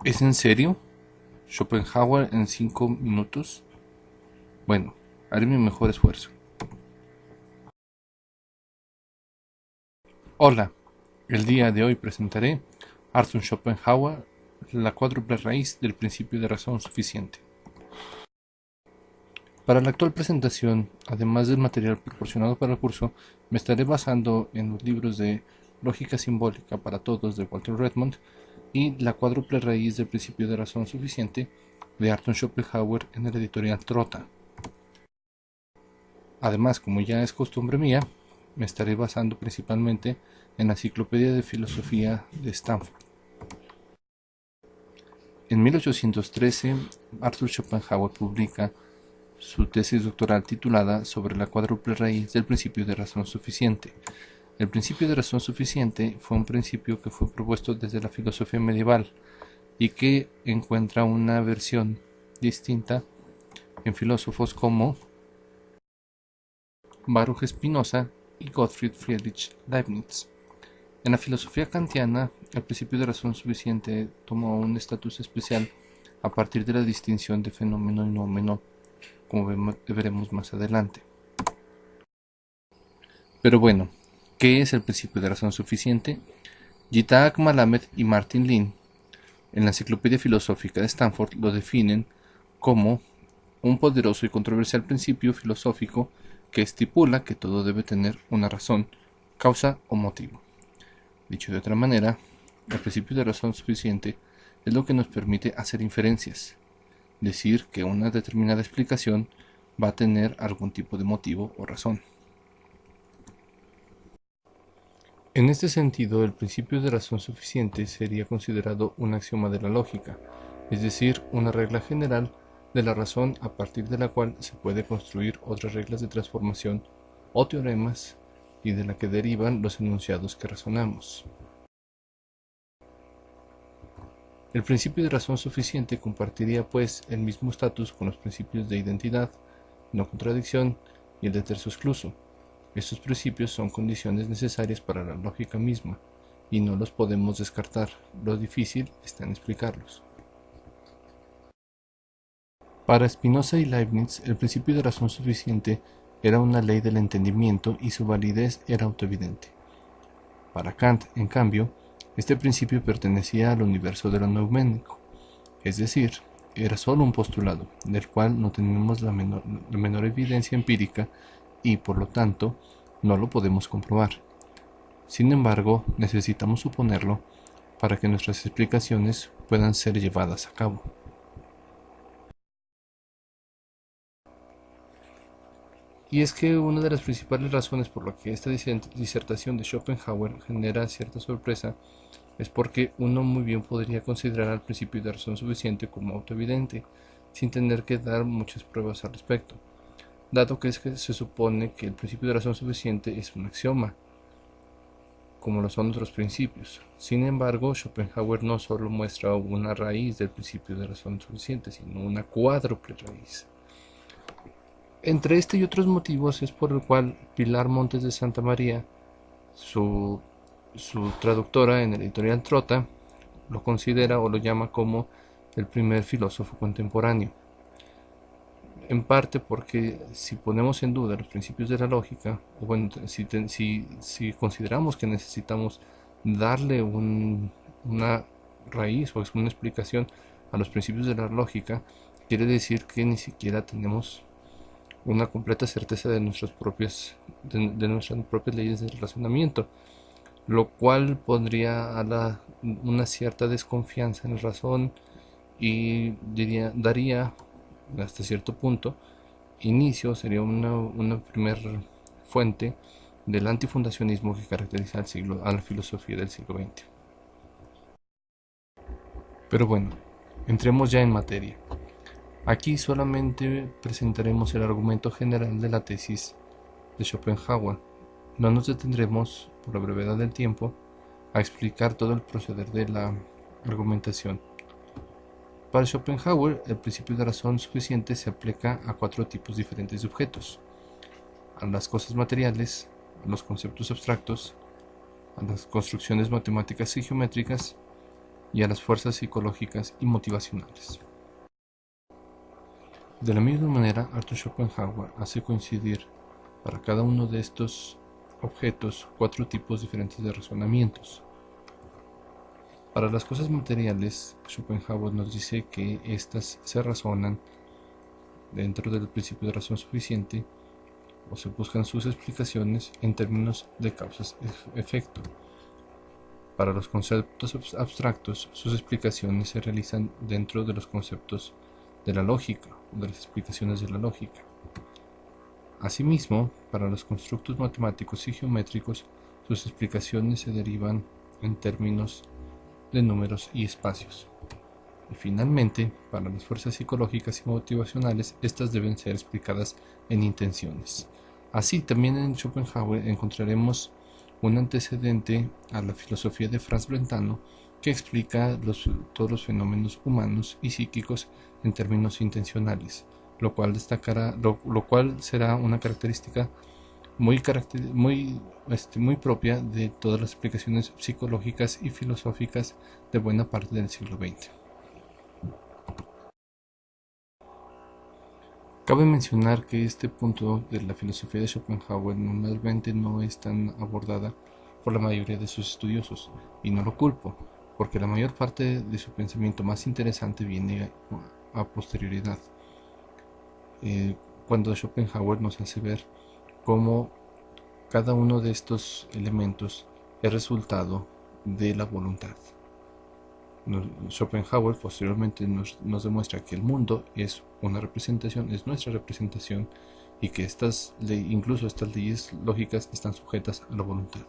¿Es en serio? ¿Schopenhauer en 5 minutos? Bueno, haré mi mejor esfuerzo. Hola, el día de hoy presentaré Arthur Schopenhauer, la cuádruple raíz del principio de razón suficiente. Para la actual presentación, además del material proporcionado para el curso, me estaré basando en los libros de Lógica Simbólica para Todos de Walter Redmond y La cuádruple raíz del principio de razón suficiente de Arthur Schopenhauer en el editorial Trota. Además, como ya es costumbre mía, me estaré basando principalmente en la Enciclopedia de Filosofía de Stanford. En 1813, Arthur Schopenhauer publica su tesis doctoral titulada Sobre la cuádruple raíz del principio de razón suficiente. El principio de razón suficiente fue un principio que fue propuesto desde la filosofía medieval y que encuentra una versión distinta en filósofos como Baruch Spinoza y Gottfried Friedrich Leibniz. En la filosofía kantiana, el principio de razón suficiente tomó un estatus especial a partir de la distinción de fenómeno y nómeno, como veremos más adelante. Pero bueno, ¿qué es el principio de razón suficiente? Yitzhak Malamed y Martin Lin, en la Enciclopedia Filosófica de Stanford, lo definen como un poderoso y controversial principio filosófico que estipula que todo debe tener una razón, causa o motivo. Dicho de otra manera, el principio de razón suficiente es lo que nos permite hacer inferencias, decir que una determinada explicación va a tener algún tipo de motivo o razón. En este sentido, el principio de razón suficiente sería considerado un axioma de la lógica, es decir, una regla general de la razón a partir de la cual se puede construir otras reglas de transformación o teoremas y de la que derivan los enunciados que razonamos. El principio de razón suficiente compartiría pues el mismo estatus con los principios de identidad, no contradicción y el de terzo excluso. Estos principios son condiciones necesarias para la lógica misma y no los podemos descartar. Lo difícil está en explicarlos. Para Spinoza y Leibniz, el principio de razón suficiente era una ley del entendimiento y su validez era autoevidente. Para Kant, en cambio, este principio pertenecía al universo de lo neuménico, es decir, era solo un postulado, del cual no tenemos la menor evidencia empírica y, por lo tanto, no lo podemos comprobar. Sin embargo, necesitamos suponerlo para que nuestras explicaciones puedan ser llevadas a cabo. Y es que una de las principales razones por la que esta disertación de Schopenhauer genera cierta sorpresa es porque uno muy bien podría considerar al principio de razón suficiente como autoevidente, sin tener que dar muchas pruebas al respecto, dado que se supone que el principio de razón suficiente es un axioma, como lo son otros principios. Sin embargo, Schopenhauer no solo muestra una raíz del principio de razón suficiente, sino una cuádruple raíz. Entre este y otros motivos es por el cual Pilar Montes de Santa María, su, su traductora en el editorial Trota, lo considera o lo llama como el primer filósofo contemporáneo. En parte porque si ponemos en duda los principios de la lógica, o bueno, si consideramos que necesitamos darle una raíz o una explicación a los principios de la lógica, quiere decir que ni siquiera tenemos una completa certeza de nuestras propias leyes de relacionamiento, lo cual pondría una cierta desconfianza en la razón y daría hasta cierto punto inicio, sería una primera fuente del antifundacionismo que caracteriza a la filosofía del siglo XX. Pero bueno, entremos ya en materia. Aquí solamente presentaremos el argumento general de la tesis de Schopenhauer. No nos detendremos, por la brevedad del tiempo, a explicar todo el proceder de la argumentación. Para Schopenhauer, el principio de razón suficiente se aplica a cuatro tipos diferentes de objetos: a las cosas materiales, a los conceptos abstractos, a las construcciones matemáticas y geométricas y a las fuerzas psicológicas y motivacionales. De la misma manera, Arthur Schopenhauer hace coincidir para cada uno de estos objetos 4 tipos diferentes de razonamientos. Para las cosas materiales, Schopenhauer nos dice que éstas se razonan dentro del principio de razón suficiente o se buscan sus explicaciones en términos de causas-efecto. Para los conceptos abstractos, sus explicaciones se realizan dentro de los conceptos de la lógica o de las explicaciones de la lógica. Asimismo, para los constructos matemáticos y geométricos, sus explicaciones se derivan en términos de números y espacios. Y finalmente, para las fuerzas psicológicas y motivacionales, estas deben ser explicadas en intenciones. Así, también en Schopenhauer encontraremos un antecedente a la filosofía de Franz Brentano que explica todos los fenómenos humanos y psíquicos en términos intencionales, lo cual será una característica muy propia de todas las explicaciones psicológicas y filosóficas de buena parte del siglo XX. Cabe mencionar que este punto de la filosofía de Schopenhauer normalmente no es tan abordada por la mayoría de sus estudiosos, y no lo culpo, porque la mayor parte de su pensamiento más interesante viene a posterioridad, cuando Schopenhauer nos hace ver cómo cada uno de estos elementos es resultado de la voluntad. Schopenhauer posteriormente nos demuestra que el mundo es una representación, es nuestra representación, y que incluso estas leyes lógicas están sujetas a la voluntad.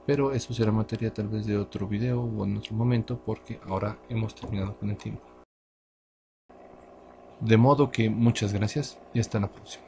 Pero eso será materia tal vez de otro video o en otro momento, porque ahora hemos terminado con el tiempo. De modo que muchas gracias y hasta la próxima.